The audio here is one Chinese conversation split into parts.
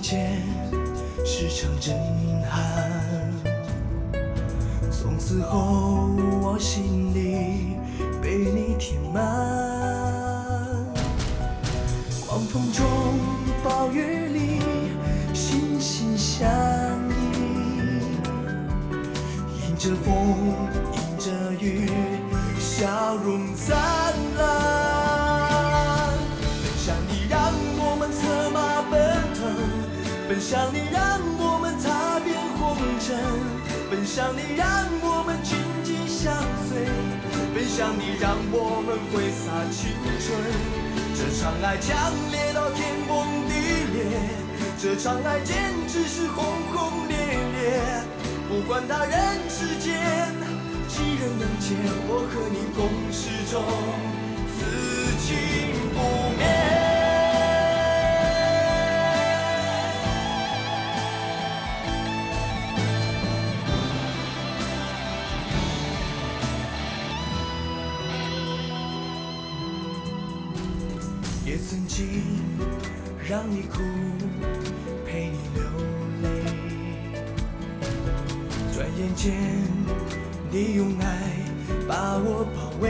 见是场震撼，从此后我心里被你填满。狂风中暴雨里心心相印，迎着风迎着雨笑容灿烂。奔向你让我们策马奔腾，奔向你让我们踏遍红尘，奔向你让我们紧紧相随，奔向你让我们挥洒青春。这场爱强烈到天崩地裂，这场爱简直是轰轰烈烈。不管他人世间几人能见，我和你共始终，此情不灭。也曾经让你哭，陪你流泪，转眼间你用爱把我包围。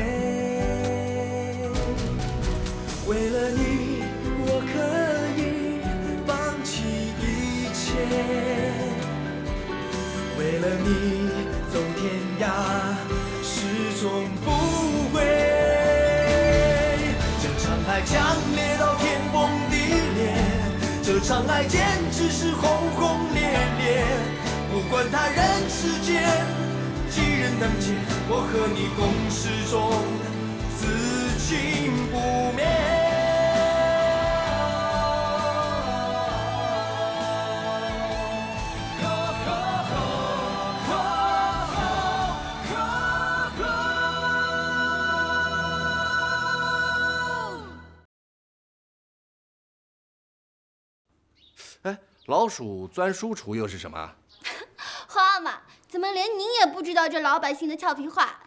为了你我可以放弃一切，为了你走天涯始终不悔。爱强烈到天崩地裂，这场爱简直是轰轰烈烈。不管他人世间几人能见，我和你共始终，此情不灭。老鼠钻书橱又是什么？花妈，怎么连您也不知道这老百姓的俏皮话？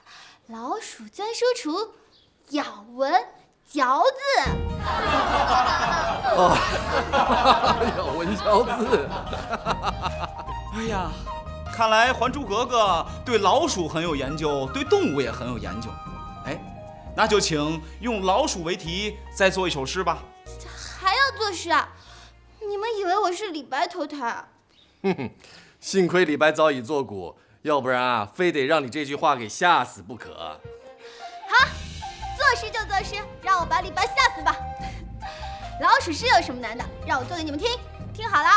老鼠钻书橱，咬文嚼字。哦，咬文嚼字。哎呀，看来《还珠格格》对老鼠很有研究，对动物也很有研究。哎，那就请用老鼠为题再做一首诗吧。还要做诗啊？你们以为我是李白投胎啊？哼哼，幸亏李白早已作古，要不然啊，非得让你这句话给吓死不可。好，做诗就做诗，让我把李白吓死吧。老鼠诗有什么难的？让我做给你们听。听好了，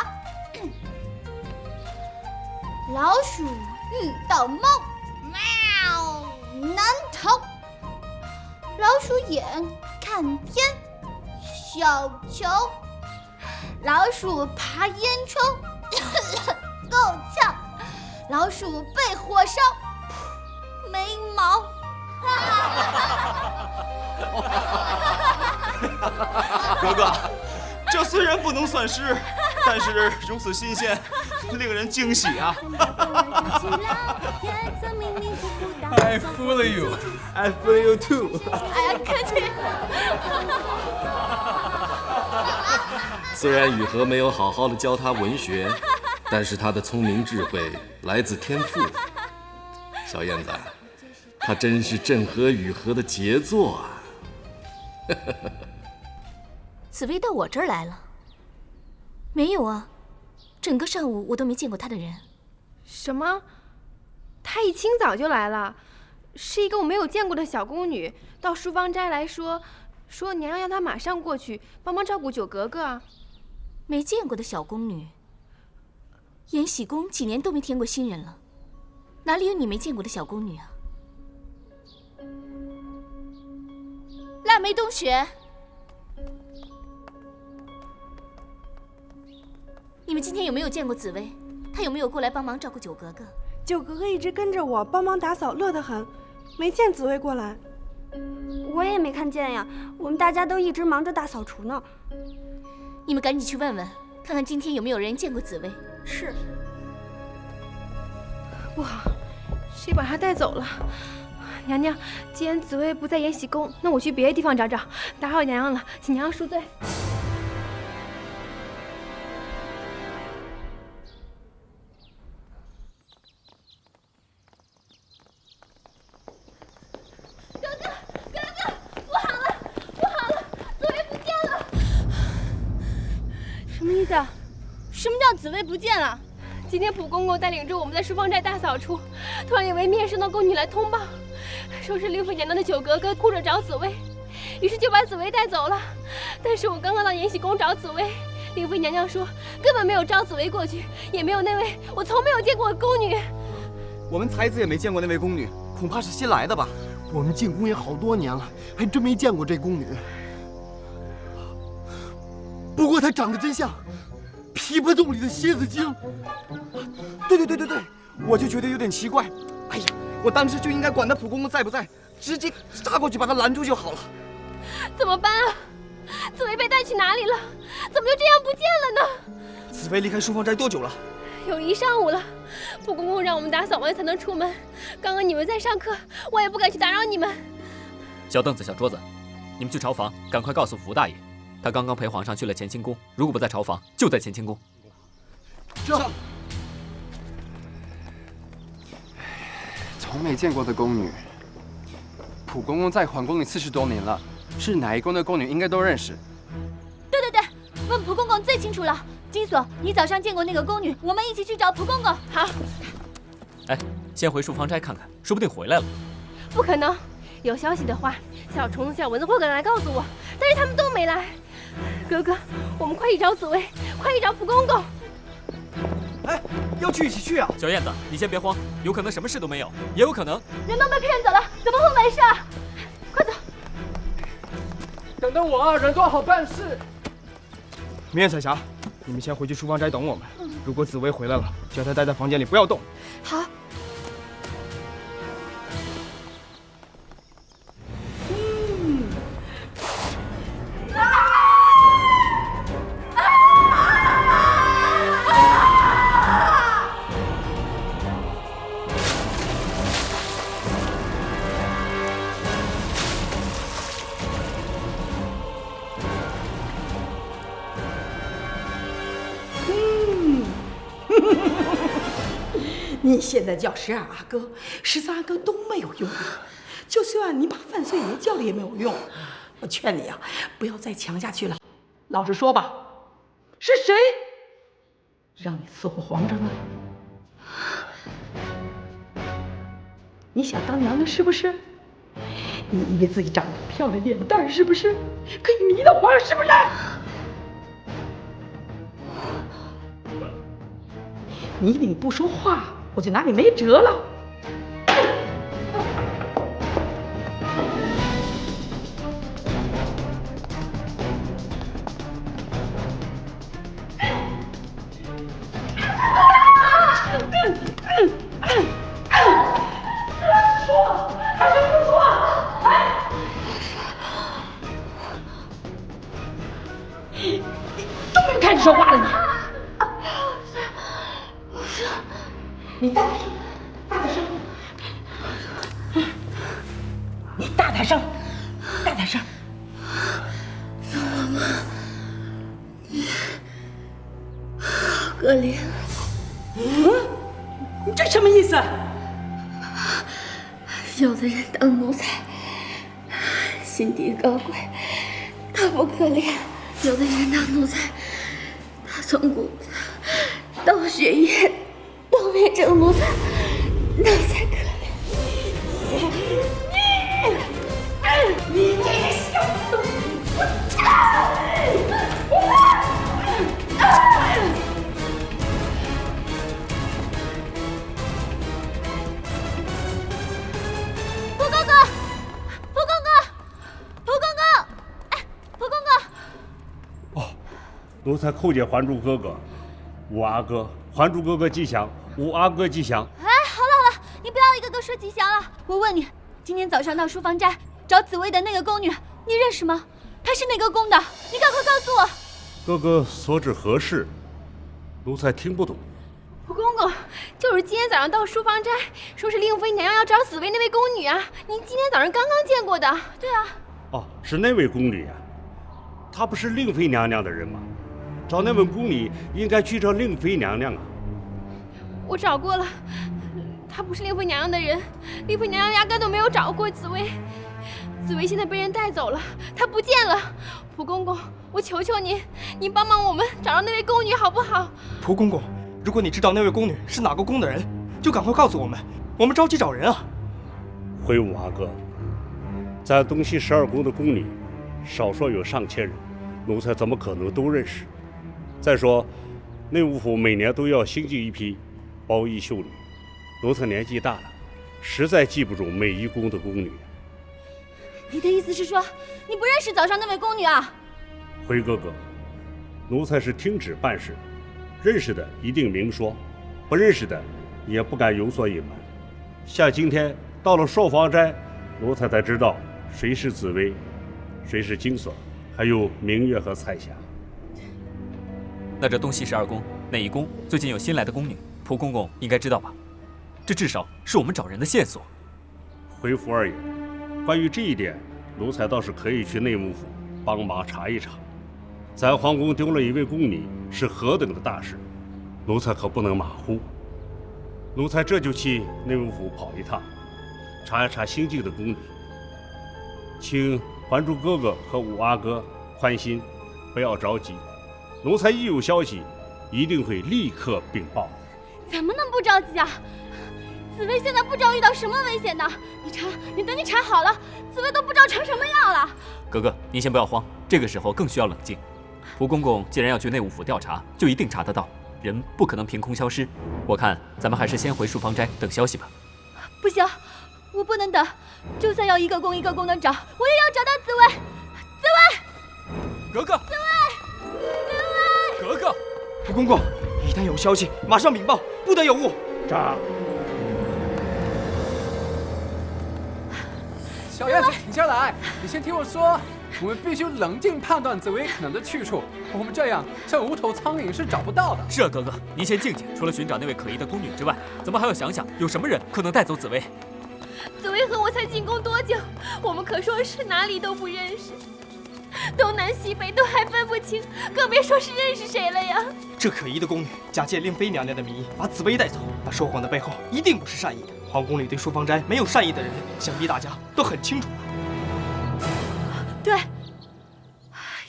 老鼠遇到猫，喵，难逃。老鼠眼看天，小瞧。老鼠爬烟囱，够呛；老鼠被火烧，没毛。格格，这虽然不能算诗，但是如此新鲜，令人惊喜啊！I fool you, I fool you too。哎呀，客气。虽然雨禾没有好好的教他文学，但是他的聪明智慧来自天赋。小燕子，他真是朕和雨禾的杰作啊！紫薇到我这儿来了？没有啊，整个上午我都没见过他的人。什么？她一清早就来了，是一个我没有见过的小宫女，到书芳斋来说娘娘让她马上过去帮忙照顾九格格啊。没见过的小宫女，延禧宫几年都没添过新人了，哪里有你没见过的小宫女啊？腊梅冬雪，你们今天有没有见过紫薇？她有没有过来帮忙照顾九格格？九格格一直跟着我帮忙打扫，乐得很，没见紫薇过来。我也没看见呀，我们大家都一直忙着大扫除呢。你们赶紧去问问，看看今天有没有人见过紫薇。是。不好，谁把她带走了？娘娘，既然紫薇不在延禧宫，那我去别的地方找找。打扰娘娘了，请娘娘恕罪。什么叫紫薇不见了？今天蒲公公带领着我们在书坊寨大扫除，突然有位面生的宫女来通报，说是令妃娘娘的九格格顾着找紫薇，于是就把紫薇带走了。但是我刚刚到延禧宫找紫薇，令妃娘娘说根本没有招紫薇过去，也没有那位我从没有见过的宫女。我们才子也没见过那位宫女，恐怕是新来的吧？我们进宫也好多年了，还真没见过这宫女。不过她长得真像琵琶洞里的蝎子精。对，我就觉得有点奇怪。哎呀，我当时就应该管他蒲公公在不在，直接杀过去把他拦住就好了。怎么办啊？紫薇被带去哪里了？怎么就这样不见了呢？紫薇离开书坊斋多久了？有一上午了。蒲公公让我们打扫完才能出门。刚刚你们在上课，我也不敢去打扰你们。小凳子、小桌子，你们去朝房，赶快告诉福大爷，他刚刚陪皇上去了乾清宫，如果不在朝房，就在乾清宫。上。从没见过的宫女，蒲公公在皇宫里40多年了，是哪一宫的宫女应该都认识。对，问蒲公公最清楚了。金锁，你早上见过那个宫女，我们一起去找蒲公公。好。哎，先回书房斋看看，说不定回来了。不可能，有消息的话，小虫子、小蚊子会赶来告诉我，但是他们都没来。哥哥，我们快去找紫薇，快去找蒲公公。哎，要去一起去啊！小燕子，你先别慌，有可能什么事都没有，也有可能人都被骗走了，怎么会没事？快走！等等我啊，人多好办事。明月彩霞，你们先回去书坊斋等我们。如果紫薇回来了，叫她待在房间里，不要动。好。你现在叫12阿哥，13阿哥都没有用，就算你把范岁爷叫了也没有用。我劝你啊，不要再强下去了。老实说吧，是谁让你伺候皇上的？你想当娘的是不是？你以为自己长得漂亮脸蛋是不是？可以迷倒皇上是不是？你一定不说话，我就拿你没辙了。都没有开始说话了你。你大点声，你大点声，大点声。妈妈，你好可怜。你这什么意思？有的人当奴才，心地高贵，他不可怜；有的人当奴才，他从骨到血液都变成奴才，那才可怜。你这个小兔子！蒲公公，蒲公公，蒲公公，哎，蒲公公。哦，奴才叩见还珠哥哥，五阿哥，还珠哥哥吉祥，五阿哥吉祥。哎，好了，你不要一个个说吉祥了。我问你，今天早上到书房斋找紫薇的那个宫女，你认识吗？她是哪个宫的？你赶快告诉我。哥哥所指何事？奴才听不懂。蒲公公，就是今天早上到书房斋，说是令妃娘娘要找紫薇那位宫女啊，您今天早上刚刚见过的。对啊。哦，是那位宫女呀。她不是令妃娘娘的人吗？找那位宫女应该去找令妃娘娘啊。我找过了，她不是令妃娘娘的人，令妃娘娘压根都没有找过紫薇。紫薇现在被人带走了，她不见了。蒲公公，我求求您，您帮帮我们找到那位宫女好不好？蒲公公，如果你知道那位宫女是哪个宫的人，就赶快告诉我们，我们着急找人啊。回武阿哥，咱东西12宫的宫女，少说有上千人，奴才怎么可能都认识？再说，内务府每年都要新进一批包衣秀女，奴才年纪大了，实在记不住每一宫的宫女。你的意思是说，你不认识早上那位宫女啊？回哥哥，奴才是听旨办事，认识的一定明说，不认识的也不敢有所隐瞒。像今天到了寿房斋，奴才才知道谁是紫薇，谁是金锁，还有明月和彩霞。那这东西12宫哪一宫最近有新来的宫女？蒲公公应该知道吧？这至少是我们找人的线索。回府二爷，关于这一点，奴才倒是可以去内务府帮忙查一查。咱皇宫丢了一位宫女，是何等的大事，奴才可不能马虎。奴才这就去内务府跑一趟，查一查新进的宫女。请还珠哥哥和武阿哥宽心，不要着急。奴才一有消息，一定会立刻禀报。怎么能不着急啊？紫薇现在不知道遇到什么危险呢？你等你查好了，紫薇都不知道成什么样了。格格，您先不要慌，这个时候更需要冷静。蒲公公既然要去内务府调查，就一定查得到，人不可能凭空消失。我看咱们还是先回树芳斋等消息吧。不行，我不能等，就算要一个宫一个宫的找，我也要找到紫薇。紫薇，格格，紫薇，紫薇，格格，蒲公公，一旦有消息，马上禀报，不得有误。查。小燕子，停下来！你先听我说，我们必须冷静判断紫薇可能的去处。我们这样像无头苍蝇是找不到的。是啊，格格，您先静静。除了寻找那位可疑的宫女之外，咱们还要想想有什么人可能带走紫薇。紫薇和我才进宫多久，我们可说是哪里都不认识，东南西北都还分不清，更别说是认识谁了呀。这可疑的宫女假借令妃娘娘的名义把紫薇带走，那说谎的背后一定不是善意的。皇宫里对淑芳斋没有善意的人，想必大家都很清楚了。对，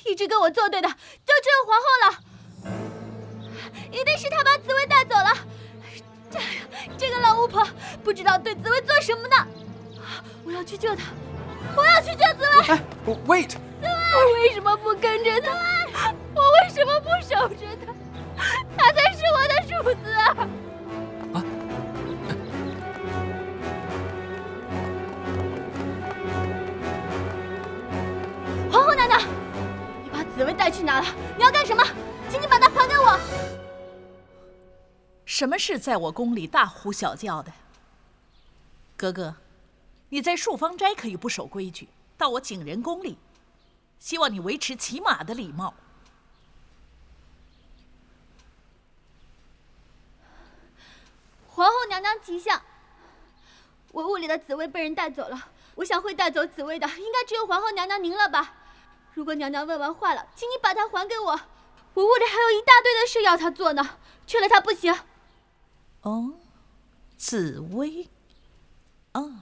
一直跟我作对的就只有皇后了，一定是她把紫薇带走了。这个老巫婆不知道对紫薇做什么呢。我要去救她，我要去救紫薇。哎 ，wait！ 紫薇，我为什么不跟着她？我为什么不守着她？她才是我的主子啊！皇后娘娘，你把紫薇带去哪了？你要干什么？请你把她还给我。什么事在我宫里大呼小叫的？格格，你在树芳斋可以不守规矩，到我景仁宫里，希望你维持起码的礼貌。皇后娘娘吉祥，我屋里的紫薇被人带走了，我想会带走紫薇的，应该只有皇后娘娘您了吧？如果娘娘问完话了，请你把她还给我，我屋里还有一大堆的事要她做呢，缺了她不行。哦，紫薇，哦，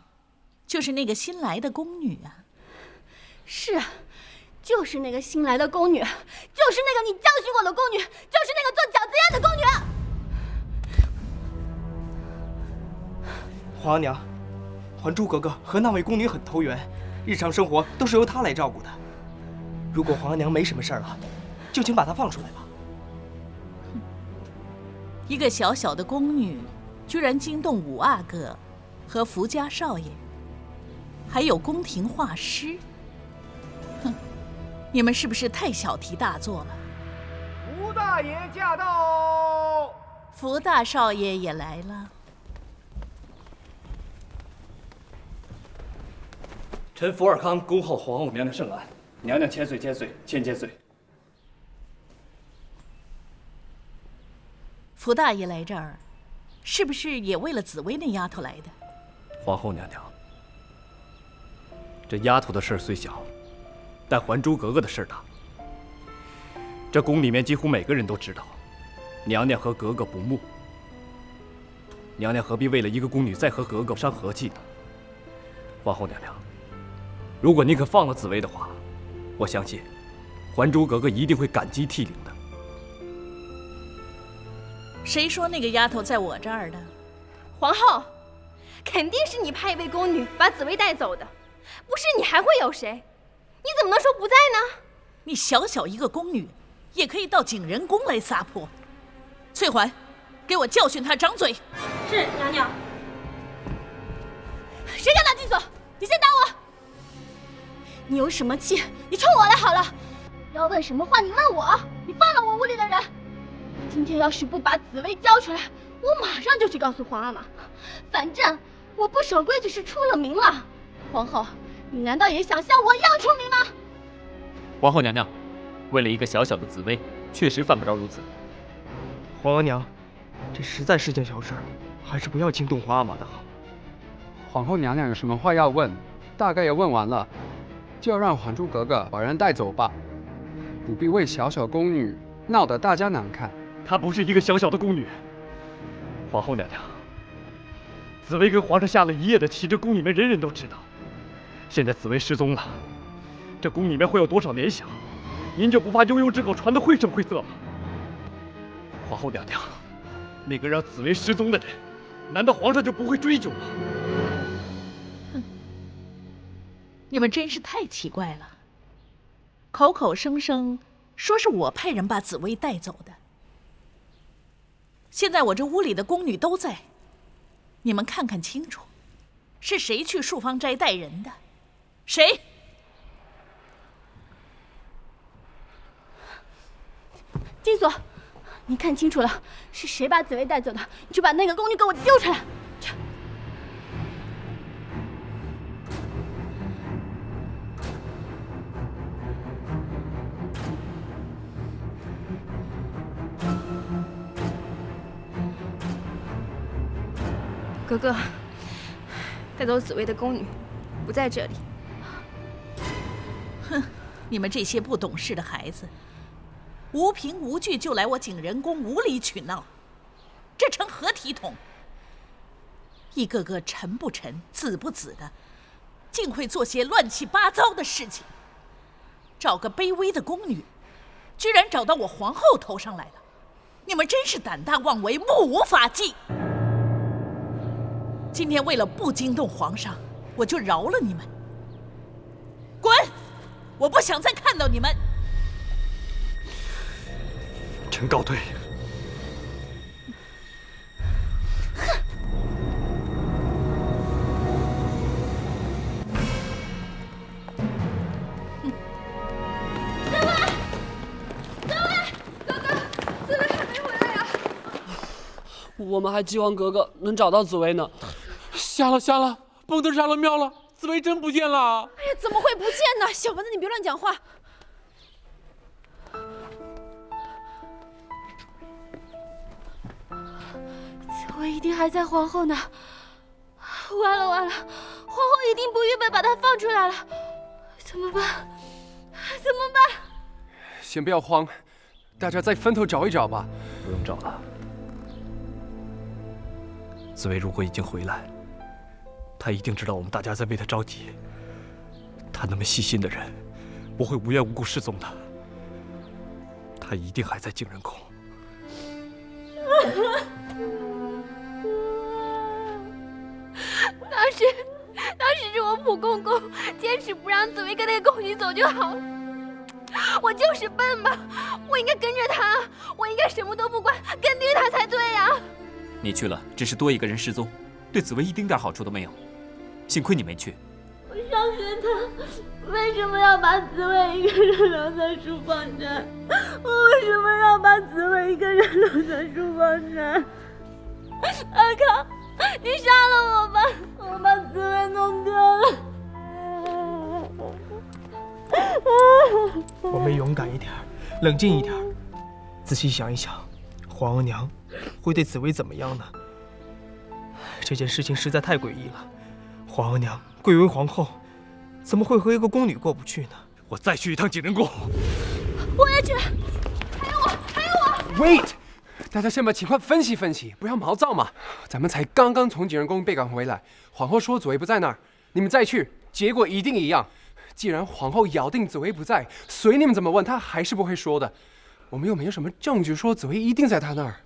就是那个新来的宫女啊。是，就是那个新来的宫女，就是那个你教训过的宫女，就是那个做饺子宴的宫女。皇阿娘，还珠格格和那位宫女很投缘，日常生活都是由她来照顾的。如果皇阿娘没什么事儿了，就请把她放出来吧。一个小小的宫女，居然惊动武阿哥和福家少爷，还有宫廷画师。哼，你们是不是太小题大做了？福大爷驾到！福大少爷也来了。臣福尔康恭候皇后娘娘圣安，娘娘千岁千岁千千岁。福大爷来这儿，是不是也为了紫薇那丫头来的？皇后娘娘，这丫头的事虽小，但还珠格格的事大。这宫里面几乎每个人都知道，娘娘和格格不睦。娘娘何必为了一个宫女再和格格伤和气呢？皇后娘娘，如果您肯放了紫薇的话，我相信还珠格格一定会感激涕零的。谁说那个丫头在我这儿的？皇后，肯定是你派一位宫女把紫薇带走的，不是你还会有谁？你怎么能说不在呢？你小小一个宫女，也可以到景仁宫来撒泼。翠环，给我教训她掌嘴。是娘娘。谁敢打金锁？你先打我！你有什么气，你冲我来好了。要问什么话，你问我。你放了我屋里的人。今天要是不把紫薇交出来，我马上就去告诉皇阿玛。反正我不守规矩是出了名了。皇后，你难道也想像我一样出名吗？皇后娘娘，为了一个小小的紫薇，确实犯不着如此。皇额娘，这实在是件小事，还是不要惊动皇阿玛的好。皇后娘娘有什么话要问，大概也问完了，就让还珠格格把人带走吧，不必为小小宫女闹得大家难看。她不是一个小小的宫女。皇后娘娘，紫薇跟皇上下了一夜的棋，这宫里面人人都知道。现在紫薇失踪了，这宫里面会有多少联想？您就不怕悠悠之口传得绘声绘色吗？皇后娘娘，那个让紫薇失踪的人，难道皇上就不会追究吗？你们真是太奇怪了，口口声声说是我派人把紫薇带走的。现在我这屋里的宫女都在，你们看看清楚，是谁去树芳斋带人的？谁？金锁，你看清楚了，是谁把紫薇带走的？你去把那个宫女给我揪出来。去。格格，带走紫薇的宫女不在这里。哼，你们这些不懂事的孩子，无凭无据就来我景仁宫无理取闹，这成何体统？一个个臣不臣、子不子的，竟会做些乱七八糟的事情。找个卑微的宫女，居然找到我皇后头上来了，你们真是胆大妄为，目无法纪。今天为了不惊动皇上，我就饶了你们。滚！我不想再看到你们。臣告退。我们还寄望格格能找到紫薇呢。瞎了，蹦跶杀了庙了，紫薇真不见了！哎呀，怎么会不见呢？小蚊子，你别乱讲话。紫薇一定还在皇后那儿。完了，皇后一定不预备把她放出来了。怎么办？先不要慌，大家再分头找一找吧。不用找了。紫薇如果已经回来，她一定知道我们大家在为她着急。她那么细心的人，不会无缘无故失踪的。她一定还在景仁宫。当时是我普公公坚持不让紫薇跟那个宫女走就好了。我就是笨嘛，我应该跟着他，我应该什么都不管，跟对他才对呀。你去了，只是多一个人失踪，对紫薇一丁点好处都没有。幸亏你没去。我上学他为什么要把紫薇一个人留在书房斋？我为什么要把紫薇一个人留在书房斋？阿康，你杀了我吧！我把紫薇弄丢了。我们勇敢一点，冷静一点，仔细想一想，皇额娘会对紫薇怎么样呢？这件事情实在太诡异了。皇额娘贵为皇后，怎么会和一个宫女过不去呢？我再去一趟景仁宫。我也去，还有我。Wait， 大家先把情况分析分析，不要毛躁嘛。咱们才刚刚从景仁宫被赶回来，皇后说紫薇不在那儿，你们再去，结果一定一样。既然皇后咬定紫薇不在，随你们怎么问，她还是不会说的。我们又没有什么证据说紫薇一定在她那儿。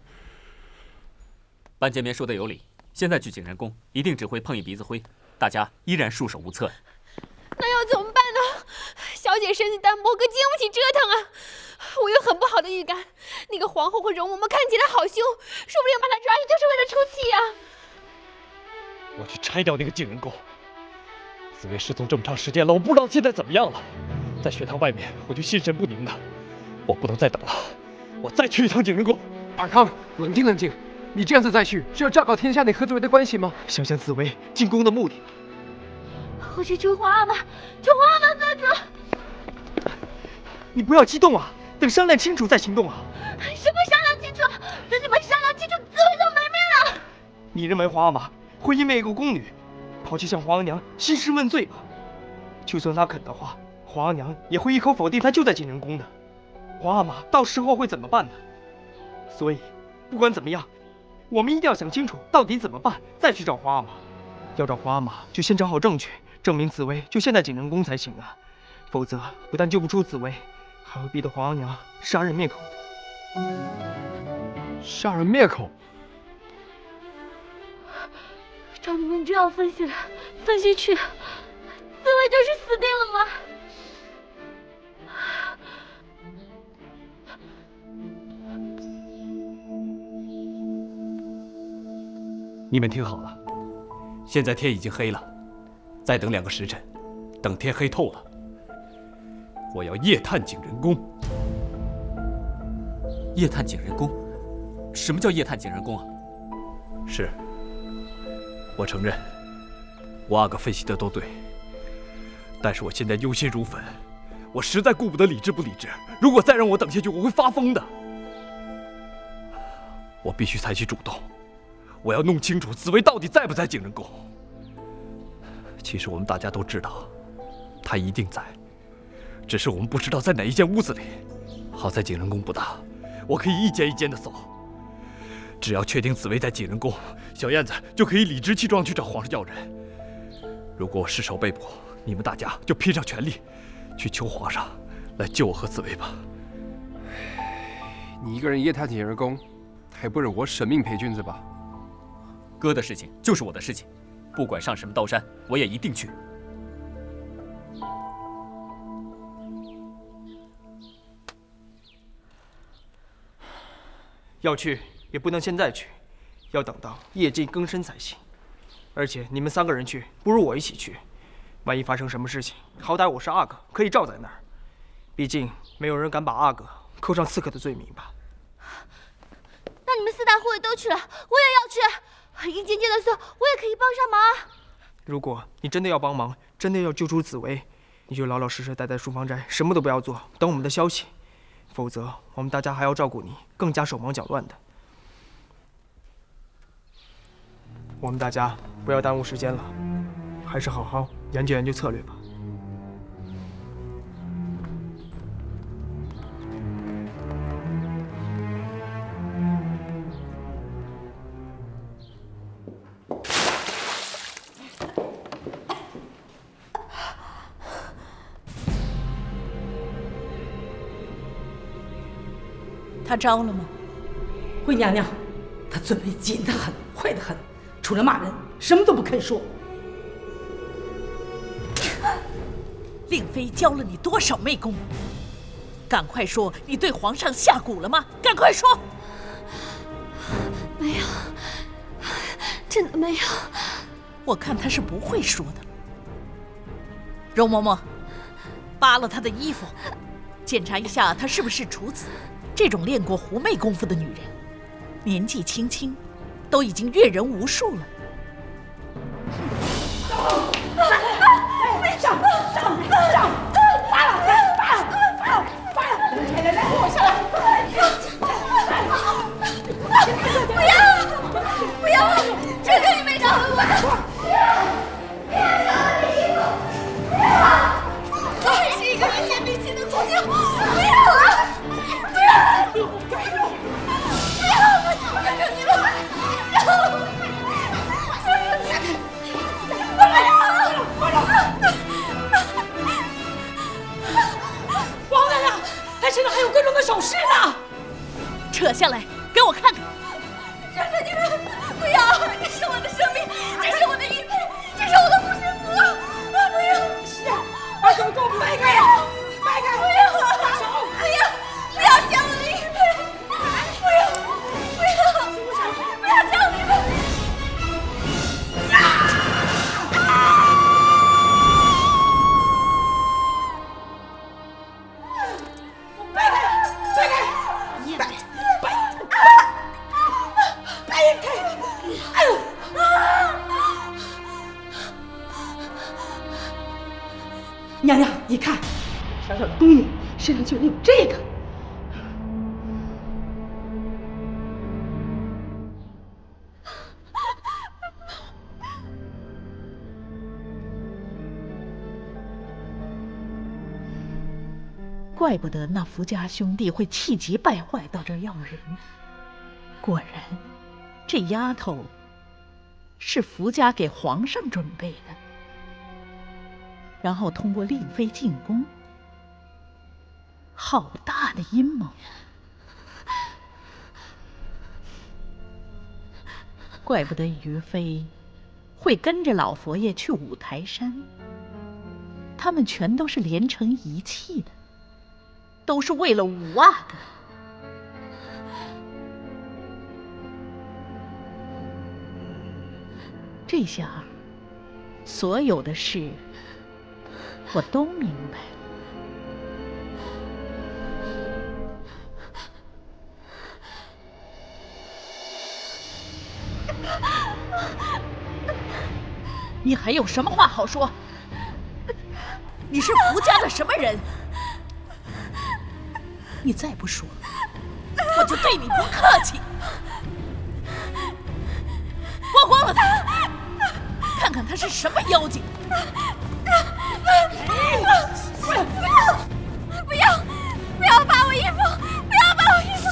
班洁棉说的有理，现在去景仁宫，一定只会碰一鼻子灰，大家依然束手无策呀。那要怎么办呢？小姐身子单薄，可经不起折腾啊！我有很不好的预感，那个皇后和容嬷嬷看起来好凶，说不定把她抓去就是为了出气呀。我去拆掉那个景仁宫。紫薇失踪这么长时间了，我不知道现在怎么样了。在学堂外面，我就心神不宁的，我不能再等了，我再去一趟景仁宫。尔康，冷静冷静，你这样子再去，是要昭告天下你和紫薇的关系吗？想想紫薇进宫的目的。我去求皇阿玛，求皇阿玛做主。你不要激动啊，等商量清楚再行动啊。什么商量清楚？等你们商量清楚，紫薇就没命了。你认为皇阿玛会因为一个宫女跑去向皇额娘兴师问罪吗？就算她肯的话，皇额娘也会一口否定她就在景仁宫的。皇阿玛到时候会怎么办呢？所以不管怎么样，我们一定要想清楚到底怎么办，再去找皇阿玛。要找皇阿玛，就先找好证据，证明紫薇就现在景仁宫才行啊。否则不但救不出紫薇，还会逼得皇额娘杀人灭口的。杀人灭口？照你们这样分析来分析去，紫薇就是死定了吗？你们听好了，现在天已经黑了，再等2个时辰，等天黑透了，我要夜探景仁宫。夜探景仁宫？什么叫夜探景仁宫啊？是，我承认，我阿哥分析的都对，但是我现在忧心如焚，我实在顾不得理智不理智。如果再让我等下去，我会发疯的。我必须采取主动。我要弄清楚紫薇到底在不在景仁宫。其实我们大家都知道，她一定在，只是我们不知道在哪一间屋子里。好在景仁宫不大，我可以一间一间的搜。只要确定紫薇在景仁宫，小燕子就可以理直气壮去找皇上要人。如果我失手被捕，你们大家就拼上全力，去求皇上来救我和紫薇吧。你一个人夜探景仁宫，还不如我舍命陪君子吧。哥的事情就是我的事情，不管上什么刀山，我也一定去。要去也不能现在去，要等到夜尽更深才行。而且你们3个人去，不如我一起去。万一发生什么事情，好歹我是阿哥，可以罩在那儿。毕竟没有人敢把阿哥扣上刺客的罪名吧。那你们4大护卫都去了，我也要去。一件件的搜，我也可以帮上忙。如果你真的要帮忙，真的要救出紫薇，你就老老实实待在书房斋，什么都不要做，等我们的消息。否则，我们大家还要照顾你，更加手忙脚乱的。我们大家不要耽误时间了，还是好好研究研究策略吧。他招了吗？惠娘娘，他嘴巴紧得很，坏得很，除了骂人，什么都不肯说。令妃教了你多少媚功？赶快说，你对皇上下蛊了吗？赶快说！没有，真的没有。我看他是不会说的。容嬷嬷，扒了他的衣服，检查一下他是不是处子。这种练过狐媚功夫的女人，年纪轻轻，都已经阅人无数了。上！扒了！来，我下来！不要！求求你们饶了我！我还是一个人见兵器的主君，不要了！不要！求求你们！下来，给我看看。少少，你们不要！这是我的生命，这是我的一辈，这是我的护身符！不要！是啊，阿狗，给我掰开呀！掰开！不要！不要！不要抢我的一辈！不要！不要！不要抢我的一辈！娘娘，你看，小小的宫女身上居然有这个。怪不得那福家兄弟会气急败坏到这儿要人。果然，这丫头是福家给皇上准备的，然后通过令妃进宫。好大的阴谋！怪不得于妃会跟着老佛爷去五台山，他们全都是连成一气的。都是为了五阿哥。这下，所有的事我都明白了。你还有什么话好说？你是福家的什么人？你再不说，我就对你不客气。剥光了他，看看他是什么妖精！不要！不要！不要扒我衣服！不要扒我衣服！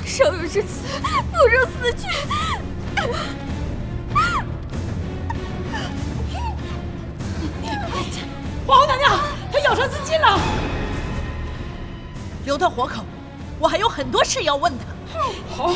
生如至此，不如死去！皇后娘娘，她咬伤自尽了。留他活口，我还有很多事要问他。好。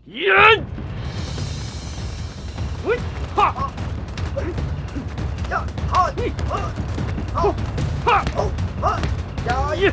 人，喂，哈，呀，哈，好，哈，好，呀，呀，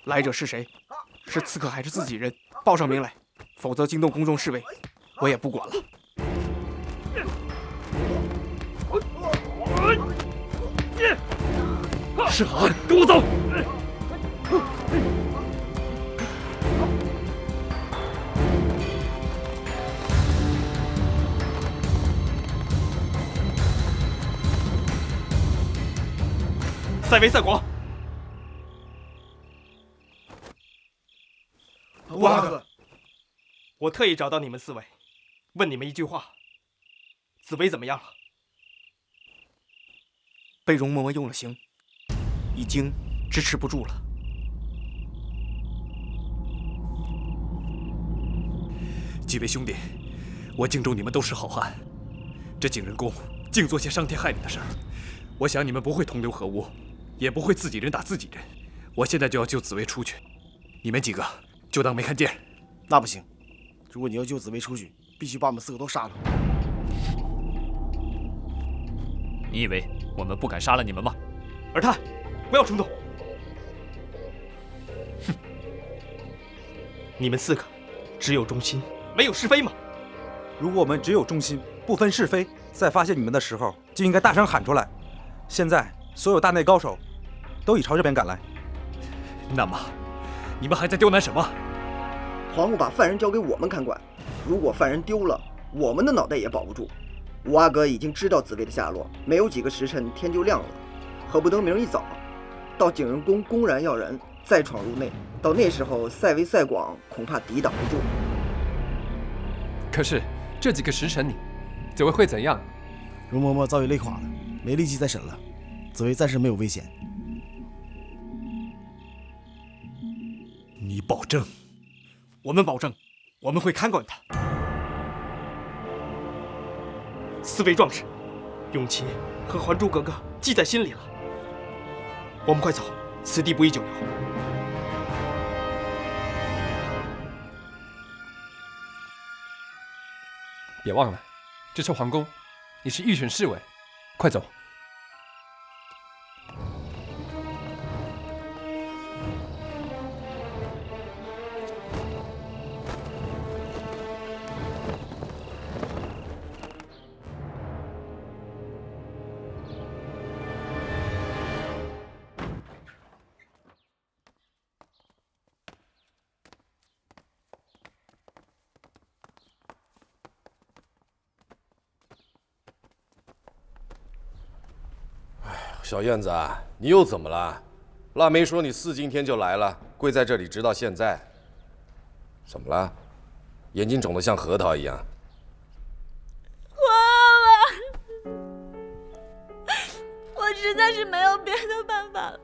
来者是谁？是刺客还是自己人？报上名来，否则惊动宫中侍卫，我也不管了。是好汉，跟我走！塞维塞广，乌阿哥，我特意找到你们四位，问你们一句话：紫薇怎么样了？被容嬷嬷用了刑，已经支持不住了。几位兄弟，我敬重你们都是好汉，这景仁宫净做些伤天害理的事儿，我想你们不会同流合污，也不会自己人打自己人。我现在就要救紫薇出去，你们几个就当没看见。那不行，如果你要救紫薇出去，必须把我们4个都杀了。你以为我们不敢杀了你们吗？尔泰，不要冲动。哼，你们4个只有忠心，没有是非吗？如果我们只有忠心，不分是非，在发现你们的时候就应该大声喊出来。现在所有大内高手都已朝这边赶来。那么，你们还在刁难什么？皇后把犯人交给我们看管，如果犯人丢了，我们的脑袋也保不住。五阿哥已经知道紫薇的下落，没有几个时辰天就亮了，何不等明儿一早到景仁宫公然要人，再闯入内，到那时候塞维塞广恐怕抵挡不住。可是这几个时辰里，紫薇会怎样？容嬷嬷早已累垮了，没力气再审了，紫薇暂时没有危险。你保证？我们保证，我们会看管他。4位壮士，永琪和还珠格格记在心里了。我们快走，此地不宜久留。别忘了，这是皇宫，你是御选侍卫，快走。小燕子，你又怎么了？腊梅说你4今天就来了，跪在这里直到现在。怎么了？眼睛肿得像核桃一样。妈妈，我实在是没有别的办法了，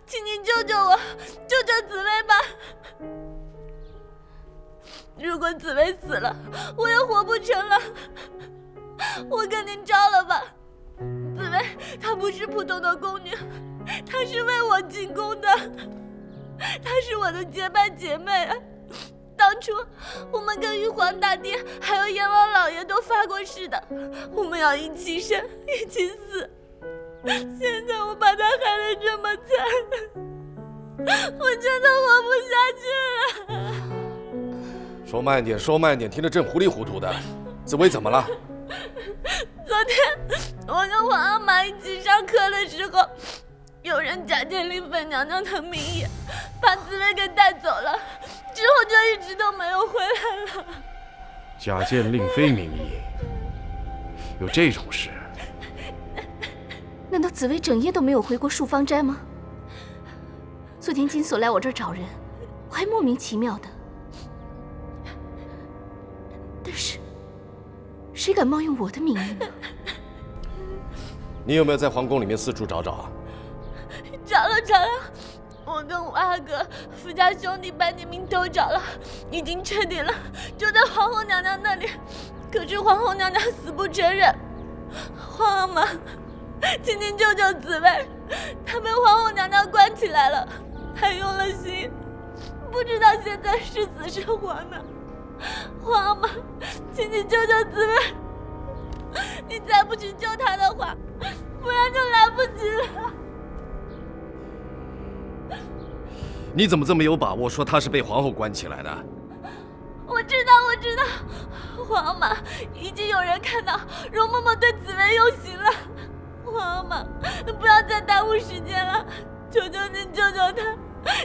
请您救救我，救救紫薇吧。如果紫薇死了，我也活不成了。我跟您招了吧。紫薇她不是普通的宫女，她是为我进宫的，她是我的结拜姐妹啊。当初我们跟玉皇大帝还有阎王老爷都发过誓的，我们要一起生一起死。现在我把她害得这么惨，我真的活不下去了。说慢点，说慢点，听着正糊里糊涂的。紫薇怎么了？昨天我跟皇阿玛一起上课的时候，有人假借令妃娘娘的名义把紫薇给带走了，之后就一直都没有回来了。假借令妃名义，有这种事？难道紫薇整夜都没有回过漱芳斋吗？昨天金锁来我这儿找人，我还莫名其妙的。但是谁敢冒用我的名义呢？你有没有在皇宫里面四处找找啊？找了，我跟五阿哥、福家兄弟把你名都找了，已经确定了，就在皇后娘娘那里。可是皇后娘娘死不承认，皇阿玛请您救救紫薇，她被皇后娘娘关起来了，还用了刑，不知道现在是死是活呢。皇阿玛，请你救救紫薇，你再不去救她的话，不然就来不及了。你怎么这么有把握说她是被皇后关起来的？我知道，皇阿玛，已经有人看到容嬷嬷对紫薇用刑了。皇阿玛，不要再耽误时间了，求求您救救她，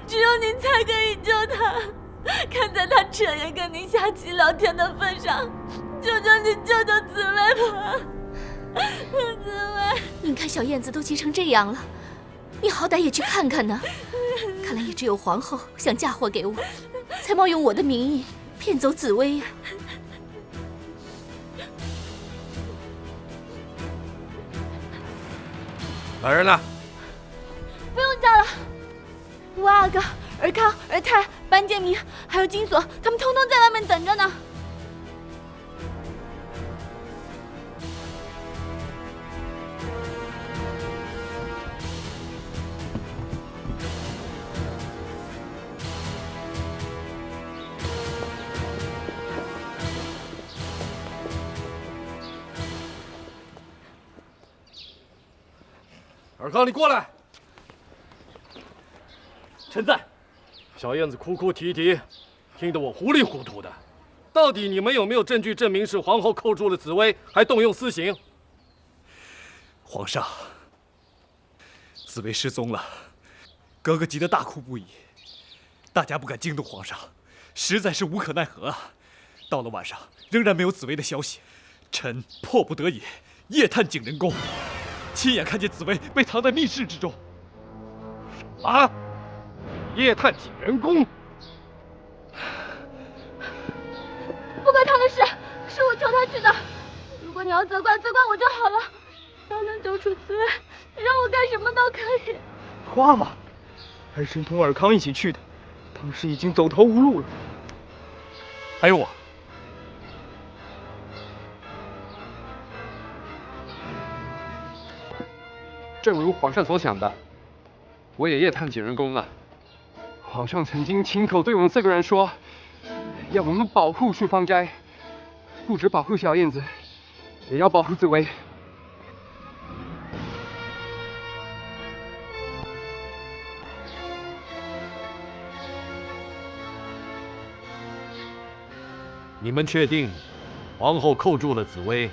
只有您才可以救她。看在她彻夜跟您下棋聊天的份上，求求您救救紫薇吧。紫薇，您看小燕子都急成这样了，你好歹也去看看呢。看来也只有皇后想嫁祸给我，才冒用我的名义骗走紫薇呀。来人呐！不用叫了，吴阿哥、尔康、尔泰、班建明还有金锁，他们通通在外面等着呢。尔康，你过来。臣在。小燕子哭哭啼啼，听得我糊里糊涂的。到底你们有没有证据证明是皇后扣住了紫薇，还动用私刑？皇上，紫薇失踪了，格格急得大哭不已。大家不敢惊动皇上，实在是无可奈何啊。到了晚上，仍然没有紫薇的消息，臣迫不得已夜探景仁宫。亲眼看见紫薇被藏在密室之中。啊！夜探景仁宫？不关他的事，是我求他去的。如果你要责怪，责怪我就好了。只要能救出紫薇，让我干什么都可以。花嘛，儿臣同尔康一起去的，当时已经走投无路了。还有我。正如皇上所想的，我也夜探景仁宫了。皇上曾经亲口对我们4个人说，要我们保护漱芳斋，不止保护小燕子，也要保护紫薇。你们确定皇后扣住了紫薇？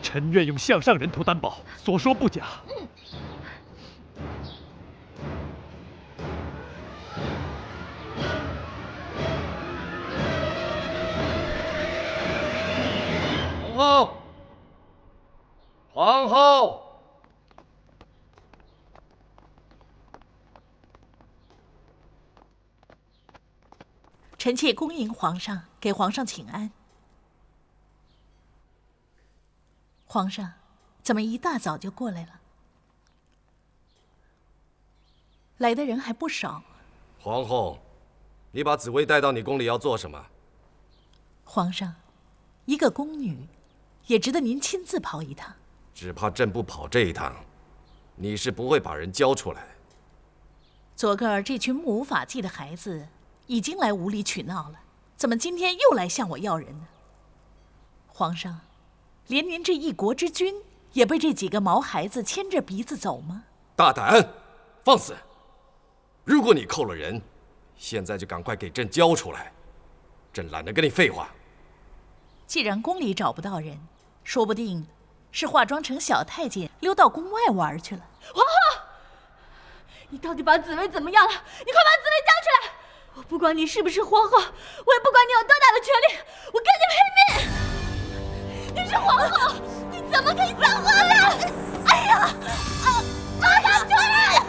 臣愿用项上人头担保，所说不假。皇后，皇后，臣妾恭迎皇上，给皇上请安。皇上，怎么一大早就过来了？来的人还不少。皇后，你把紫薇带到你宫里要做什么？皇上，一个宫女，也值得您亲自跑一趟。只怕朕不跑这一趟，你是不会把人交出来。昨个儿这群目无法纪的孩子已经来无理取闹了，怎么今天又来向我要人呢？皇上。连您这一国之君也被这几个毛孩子牵着鼻子走吗？大胆，放肆！如果你扣了人，现在就赶快给朕交出来，朕懒得跟你废话。既然宫里找不到人，说不定是化妆成小太监溜到宫外玩去了。皇后，你到底把紫薇怎么样了？你快把紫薇交出来！我不管你是不是皇后，我也不管你有多大的权力，我跟你拼命！你是皇后，你怎么可以撒谎呢？哎呀！把他出来！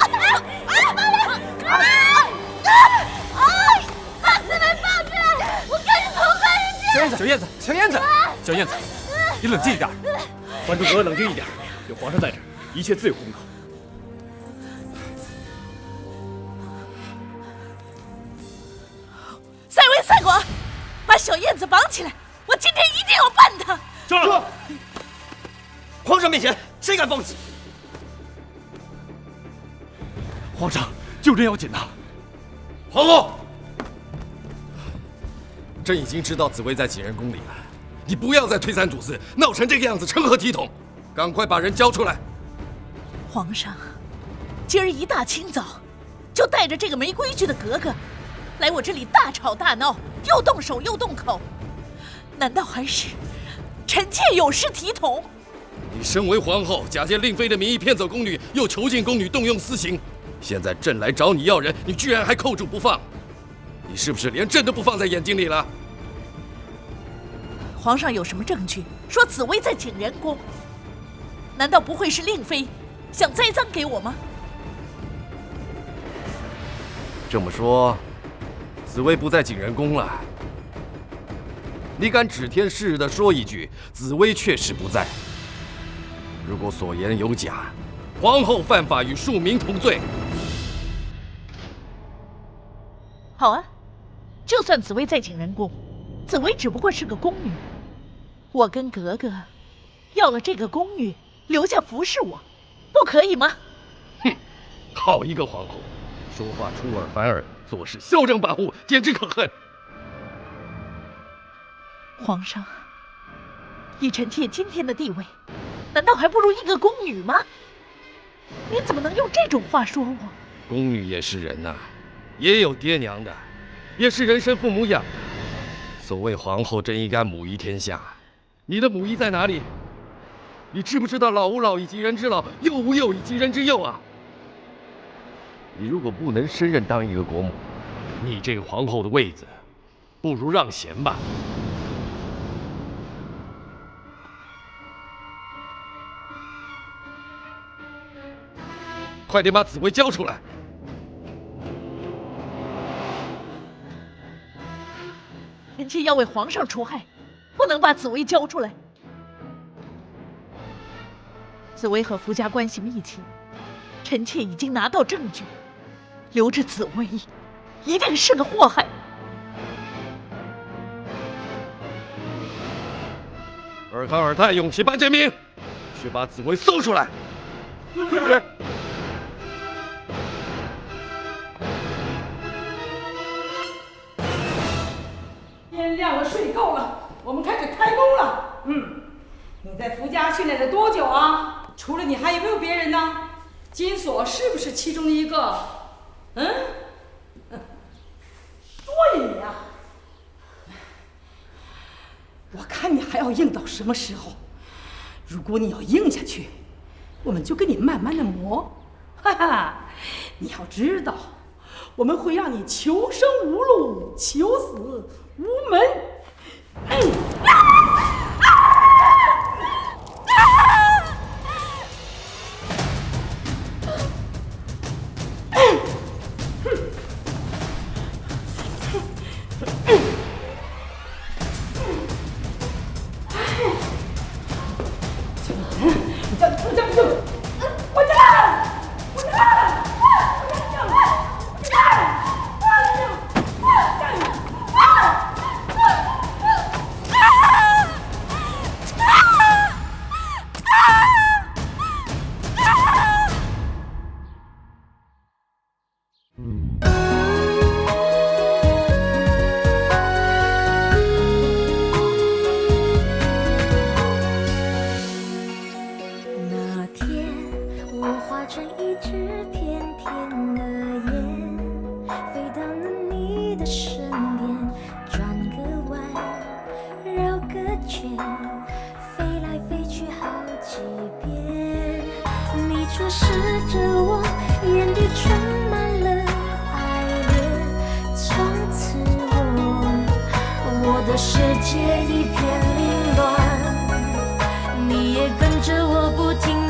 把紫薇放出来！我跟你同归于尽！小燕子，小燕子，小燕子，你冷静一点。还珠格格，冷静一点，有皇上在这儿，一切自有公道。塞威塞果，把小燕子绑起来！我今天一定要办他！这，皇上面前，谁敢放弃？皇上，救朕要紧呐！皇后，朕已经知道紫薇在景仁宫里了，你不要再推三阻四，闹成这个样子，成何体统？赶快把人交出来！皇上，今儿一大清早就带着这个没规矩的格格来我这里大吵大闹，又动手又动口，难道还是臣妾有失体统？你身为皇后，假借令妃的名义骗走宫女，又囚禁宫女，动用私刑。现在朕来找你要人，你居然还扣住不放，你是不是连朕都不放在眼睛里了？皇上有什么证据说紫薇在景仁宫？难道不会是令妃想栽赃给我吗？这么说，紫薇不在景仁宫了？你敢指天誓日地说一句，紫薇确实不在？如果所言有假，皇后犯法与庶民同罪。好啊，就算紫薇在景仁宫，紫薇只不过是个宫女，我跟格格要了这个宫女，留下服侍我，不可以吗？哼，好一个皇后，说话出尔反尔，做事嚣张跋扈，简直可恨。皇上，以臣妾今天的地位，难道还不如一个宫女吗？你怎么能用这种话说我？宫女也是人呐，也有爹娘的，也是人生父母养的。所谓皇后，真应该母仪天下。你的母仪在哪里？你知不知道老吾老以及人之老，幼吾幼以及人之幼啊？你如果不能胜任当一个国母，你这个皇后的位子，不如让贤吧。快点把紫薇交出来！臣妾要为皇上除害，不能把紫薇交出来。紫薇和福家关系密切，臣妾已经拿到证据，留着紫薇一定是个祸害。尔康、尔泰，永琪、班建明，去把紫薇搜出来！是。天亮了，睡够了，我们开始开工了。你在福家训练了多久啊？除了你，还有没有别人呢？金锁是不是其中的一个？说呀你啊！我看你还要硬到什么时候？如果你要硬下去，我们就跟你慢慢的磨。哈哈，你要知道，我们会让你求生无路，求死无门。世界一片凌乱，你也跟着我不停